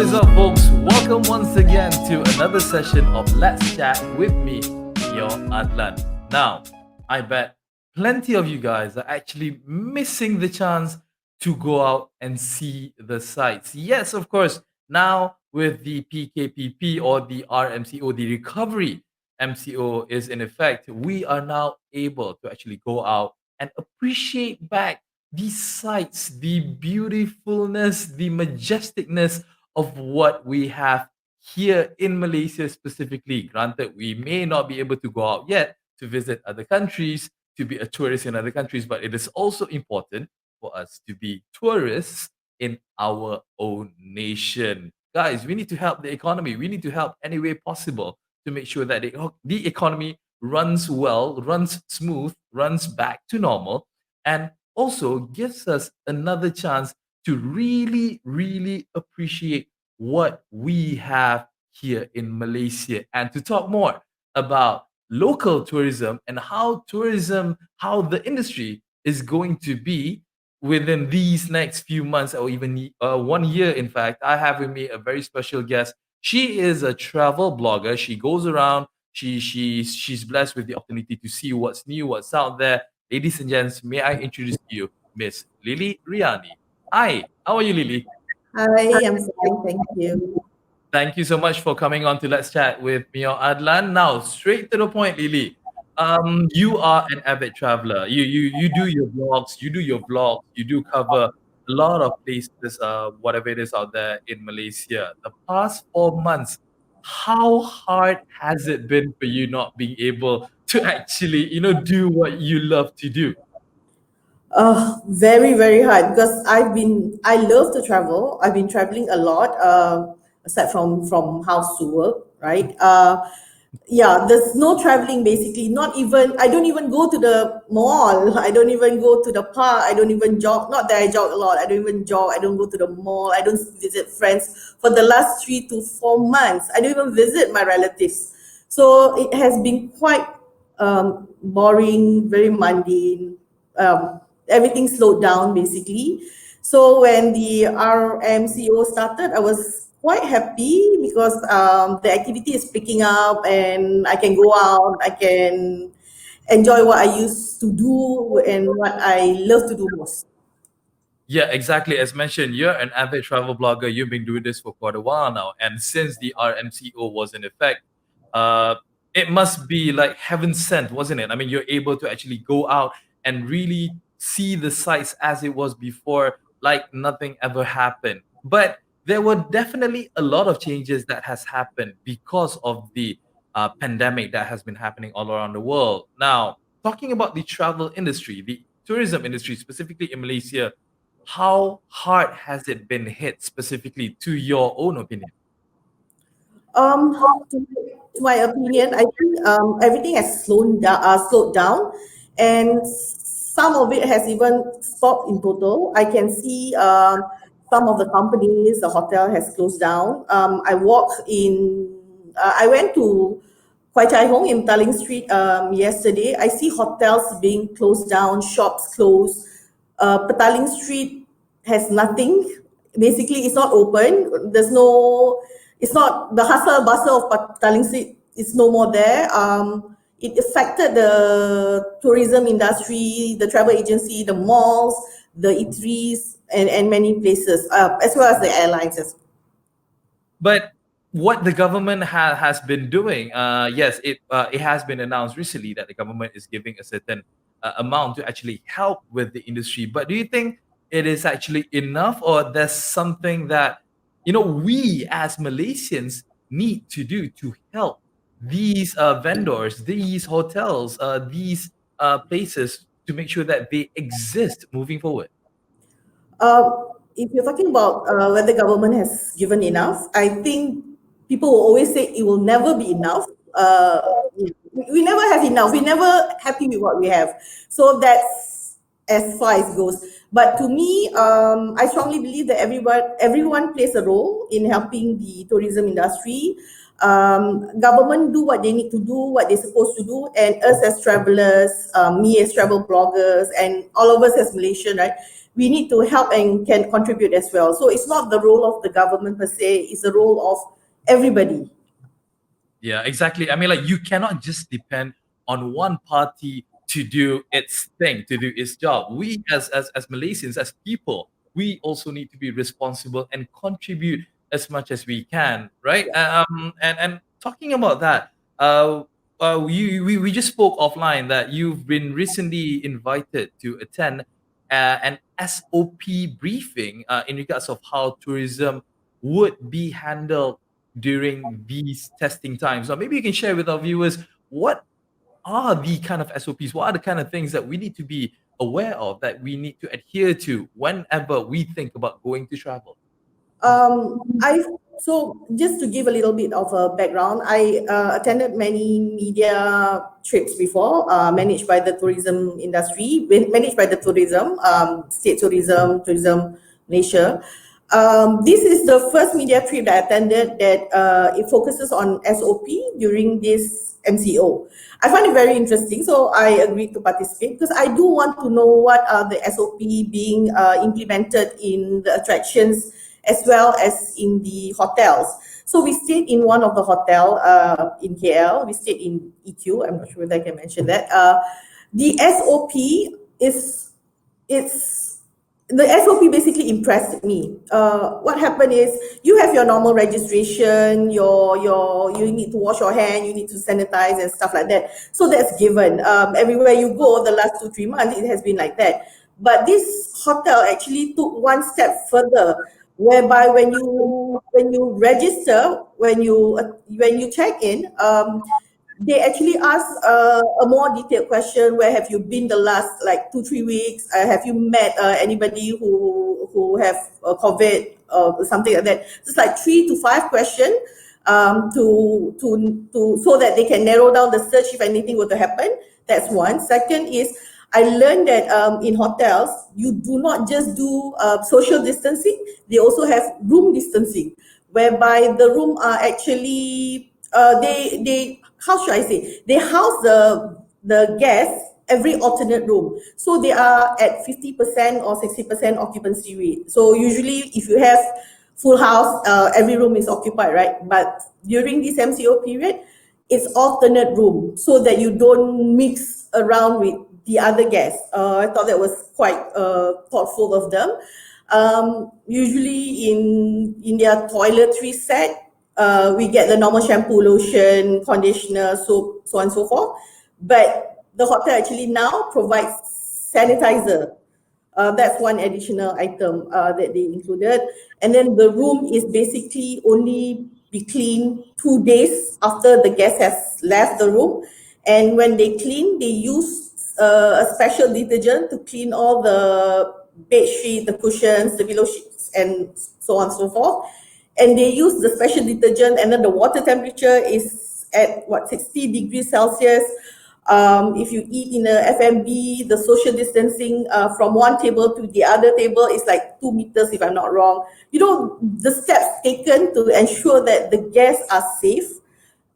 is up, folks? Welcome once again to another session of Let's Chat with me, Meor Addelan. Now, I bet plenty of you guys are actually missing the chance to go out and see the sights. Yes, of course, now with the PKPP or the RMCO, the recovery MCO is in effect, we are now able to actually go out and appreciate back these sights, the beautifulness, the majesticness of what we have here in Malaysia specifically. Granted, we may not be able to go out yet to visit other countries, to be a tourist in other countries, but it is also important for us to be tourists in our own nation. Guys, we need to help the economy. We need to help any way possible to make sure that the economy runs well, runs smooth, runs back to normal, and also gives us another chance to really, really appreciate what we have here in Malaysia. And to talk more about local tourism and how the industry is going to be within these next few months or even 1 year, in fact, I have with me a very special guest. She is a travel blogger. She goes around. She's blessed with the opportunity to see what's new, what's out there. Ladies and gents, may I introduce to you Miss Lily Riani. Hi, how are you, Lily? Hi, I'm fine, thank you. Thank you so much for coming on to Let's Chat with Meor Addelan. Now, straight to the point, Lily. You are an avid traveler. You do your blogs, you do your vlogs, you do cover a lot of places, whatever it is out there in Malaysia. The past 4 months, how hard has it been for you not being able to actually, do what you love to do? Very, very hard because I love to travel. I've been traveling a lot, aside from house to work, right? Yeah, there's no traveling basically. Not even, I don't even go to the mall. I don't even go to the park. I don't even jog. Not that I jog a lot. I don't even jog. I don't go to the mall. I don't visit friends for the last 3 to 4 months. I don't even visit my relatives. So it has been quite boring, very mundane. Everything slowed down basically. So when the RMCO started, I was quite happy because the activity is picking up and I can go out, I can enjoy what I used to do and what I love to do most. Yeah, exactly. As mentioned, you're an avid travel blogger. You've been doing this for quite a while now. And since the RMCO was in effect, uh, it must be like heaven sent, wasn't it? I mean, you're able to actually go out and really see the sights as it was before, like nothing ever happened. But there were definitely a lot of changes that has happened because of the pandemic that has been happening all around the world. Now, talking about the travel industry, the tourism industry, specifically in Malaysia, how hard has it been hit specifically to your own opinion? To my opinion, I think everything has slowed down, and some of it has even stopped in total. I can see some of the companies, the hotel has closed down. I went to Kwai Chai Hong in Taling Street yesterday. I see hotels being closed down, shops closed. Petaling Street has nothing. Basically, it's not open. It's not the hustle bustle of Petaling Street. It's no more there. It affected the tourism industry, the travel agency, the malls, the eateries, and many places, as well as the airlines. But what the government has been doing, yes, it has been announced recently that the government is giving a certain amount to actually help with the industry. But do you think it is actually enough, or there's something that we as Malaysians need to do to help these vendors, these hotels, these places to make sure that they exist moving forward? If you're talking about whether government has given enough, I think people will always say it will never be enough. We never have enough. We never happy with what we have. So that's as far as goes. But to me, I strongly believe that everyone plays a role in helping the tourism industry. Government do what they need to do, what they're supposed to do, and us as travelers, me as travel bloggers, and all of us as Malaysian, right? we need to help and can contribute as well. So it's not the role of the government per se, it's the role of everybody. Yeah, exactly. I mean, like, you cannot just depend on one party to do its thing, to do its job. We as Malaysians, as people, we also need to be responsible and contribute as much as we can, right? And talking about that, we just spoke offline that you've been recently invited to attend an SOP briefing in regards of how tourism would be handled during these testing times. So maybe you can share with our viewers what are the kind of SOPs, what are the kind of things that we need to be aware of, that we need to adhere to whenever we think about going to travel. I so just to give a little bit of a background, I attended many media trips before, managed by the tourism industry, managed by the tourism, state tourism, tourism Malaysia. This is the first media trip that I attended that it focuses on SOP during this MCO. I find it very interesting, so I agreed to participate because I do want to know what are the SOP being implemented in the attractions as well as in the hotels. So we stayed in one of the hotel in KL. We stayed in EQ. I'm not sure whether I can mention that. The SOP is the SOP basically impressed me. What happened is you have your normal registration, you need to wash your hand, you need to sanitize and stuff like that. So that's given. Everywhere you go, the last 2-3 months, it has been like that. But this hotel actually took one step further, whereby when you register, when you check in, they actually ask a more detailed question. Where have you been the last like 2-3 weeks? Have you met anybody who have COVID or something like that? It's like 3 to 5 questions to so that they can narrow down the search if anything were to happen. That's one. Second is I learned that in hotels you do not just do social distancing. They also have room distancing, whereby the room are actually they how should I say, they house the guests every alternate room, so they are at 50% or 60% occupancy rate. So usually if you have full house, every room is occupied, right? But during this MCO period, it's alternate room so that you don't mix around with the other guests. I thought that was quite thoughtful of them. Usually in their toiletry set, we get the normal shampoo, lotion, conditioner, soap, so on and so forth. But the hotel actually now provides sanitizer. That's one additional item that they included. And then the room is basically only be cleaned 2 days after the guest has left the room. And when they clean, they use a special detergent to clean all the bed sheet, the cushions, the pillow sheets, and so on and so forth. And they use the special detergent, and then the water temperature is at 60 degrees Celsius. If you eat in a F&B, the social distancing from one table to the other table is like 2 meters, if I'm not wrong. You know, the steps taken to ensure that the guests are safe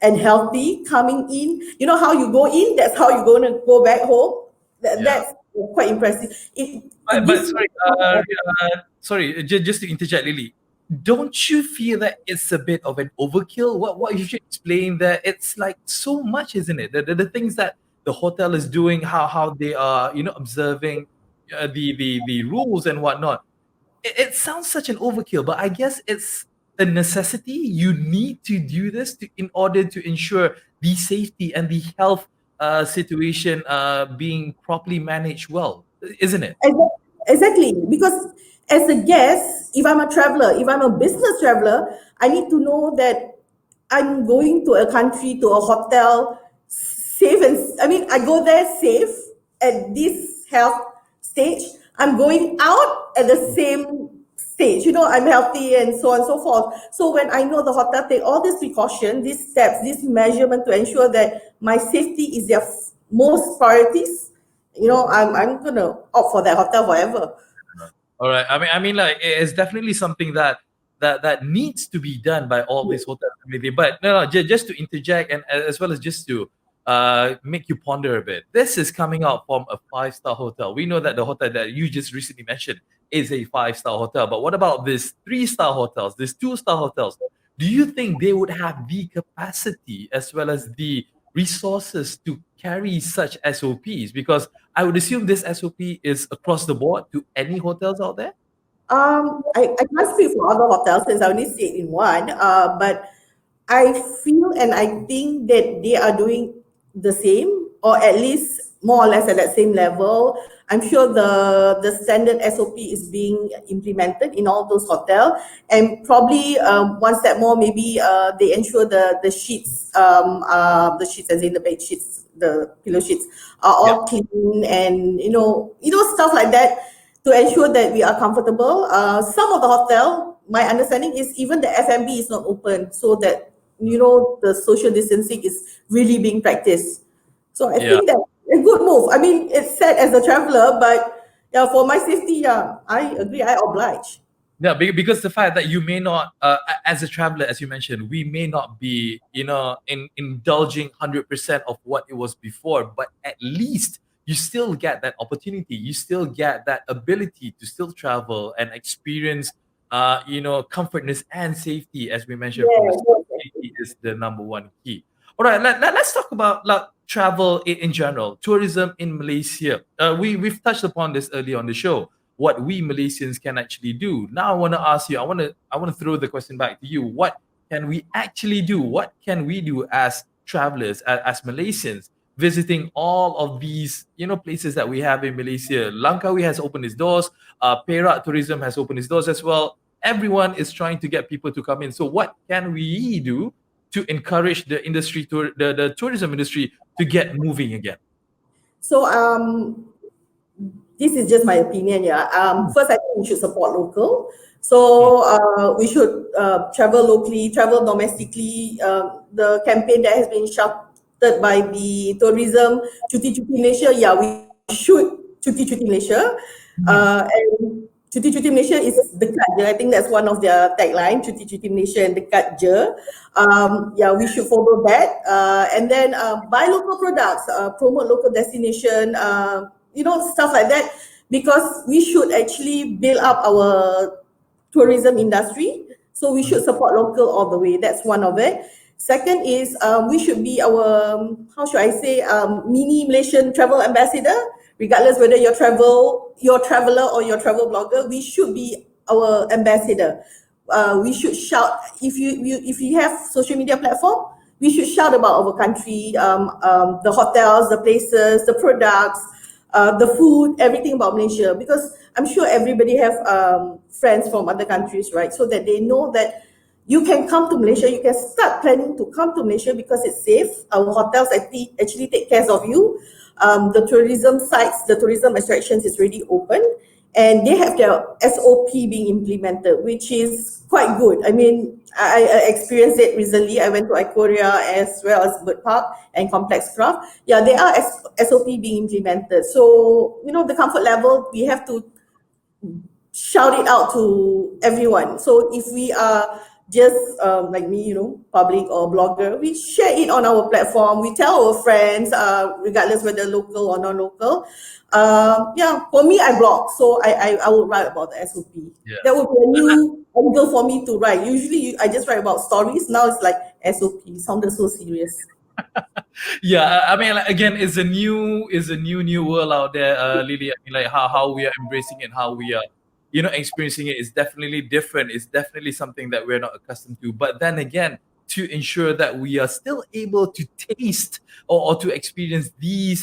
and healthy coming in. You know how you go in, that's how you're going to go back home. That's quite impressive. But sorry, just to interject, Lily. Don't you feel that it's a bit of an overkill? What you should explain that it's like so much, isn't it? The things that the hotel is doing, how they are, observing the rules and whatnot. It sounds such an overkill, but I guess it's a necessity. You need to do this in order to ensure the safety and the health situation being properly managed well, isn't it? Exactly, because as a guest, if I'm a traveler, if I'm a business traveler, I need to know that I'm going to a country, to a hotel, safe, and I mean, I go there safe at this health stage. I'm going out at the same stage. I'm healthy and so on and so forth. So when I know the hotel take all these precautions, these steps, this measurement to ensure that my safety is their most priorities, I'm gonna opt for that hotel forever. All right. I mean, like, it's definitely something that needs to be done by all these hotels. But no, just to interject, and as well as just to make you ponder a bit. This is coming out from a 5-star hotel. We know that the hotel that you just recently mentioned is a 5-star hotel. But what about these 3-star hotels, these 2-star hotels? Do you think they would have the capacity as well as the resources to carry such SOPs? Because I would assume this SOP is across the board to any hotels out there. I can't speak for other hotels since I only stayed in one. But I feel and I think that they are doing the same, or at least more or less at that same level. I'm sure the standard SOP is being implemented in all those hotels, and probably one step more, maybe they ensure the sheets, the sheets as in the bed sheets, the pillow sheets are all clean, and stuff like that to ensure that we are comfortable. Some of the hotel, my understanding is even the F&B is not open, so that the social distancing is really being practiced. So I think that a good move. I mean, it's sad as a traveler, but yeah, for my safety, yeah, I agree. I oblige. Yeah, because the fact that you may not, as a traveler, as you mentioned, we may not be, indulging 100% of what it was before, but at least you still get that opportunity. You still get that ability to still travel and experience, comfortness and safety, as we mentioned. From the start, safety is the number one key. All right, let's talk about travel in general, tourism in Malaysia. We've touched upon this earlier on the show. What we Malaysians can actually do. Now I want to ask you. I want to throw the question back to you. What can we actually do? What can we do as travelers, as Malaysians, visiting all of these places that we have in Malaysia? Langkawi has opened its doors. Perak tourism has opened its doors as well. Everyone is trying to get people to come in. So what can we do to encourage the industry, the tourism industry, to get moving again? So this is just my opinion, yeah. First, I think we should support local. So we should travel locally, travel domestically. The campaign that has been shouted by the tourism, Cuti-Cuti Malaysia, yeah, we should Cuti-Cuti Malaysia. And Cuti-Cuti Malaysia is dekat je. I think that's one of their tagline, Cuti-Cuti Malaysia and dekat je. Yeah, we should follow that. And then buy local products, promote local destination, stuff like that, because we should actually build up our tourism industry. So we should support local all the way. That's one of it. Second is we should be our, how should I say, mini Malaysian travel ambassador. Regardless whether you're traveler or you're travel blogger, we should be our ambassador. We should shout, if you have social media platform, we should shout about our country, the hotels, the places, the products, the food, everything about Malaysia, because I'm sure everybody have friends from other countries, right? So that they know that you can come to Malaysia, you can start planning to come to Malaysia because it's safe. Our hotels actually take care of you. The tourism sites, the tourism attractions is already open, and they have their SOP being implemented, which is quite good. I mean, I experienced it recently. I went to Ikoria as well as Bird Park and Complex Craft. Yeah, they are SOP being implemented. So, the comfort level, we have to shout it out to everyone. So if we are just like me, public or blogger, we share it on our platform. We tell our friends, regardless whether local or non-local. Yeah, for me, I blog, so I will write about the SOP. Yeah. That would be a new angle for me to write. Usually, I just write about stories. Now it's like SOP. Sounded so serious. Yeah, I mean, again, it's a new world out there, Lily. I mean, like how we are embracing it, how we are, experiencing it is definitely different. It's definitely something that we're not accustomed to. But then again, to ensure that we are still able to taste or to experience these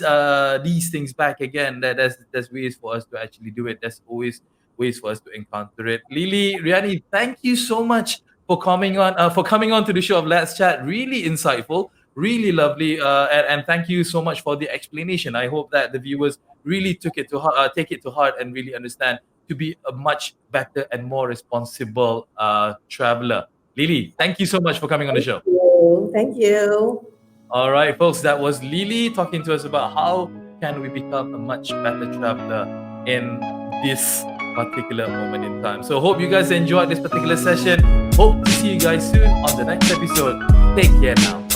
things back again, there's ways for us to actually do it. There's always ways for us to encounter it. Lily, Riani, thank you so much for coming on to the show of Let's Chat. Really insightful, really lovely, and thank you so much for the explanation. I hope that the viewers really take it to heart and really understand to be a much better and more responsible traveler. Lily, thank you so much for coming on the show. Thank you. All right, folks, that was Lily talking to us about how can we become a much better traveler in this particular moment in time. So hope you guys enjoyed this particular session. Hope to see you guys soon on the next episode. Take care now.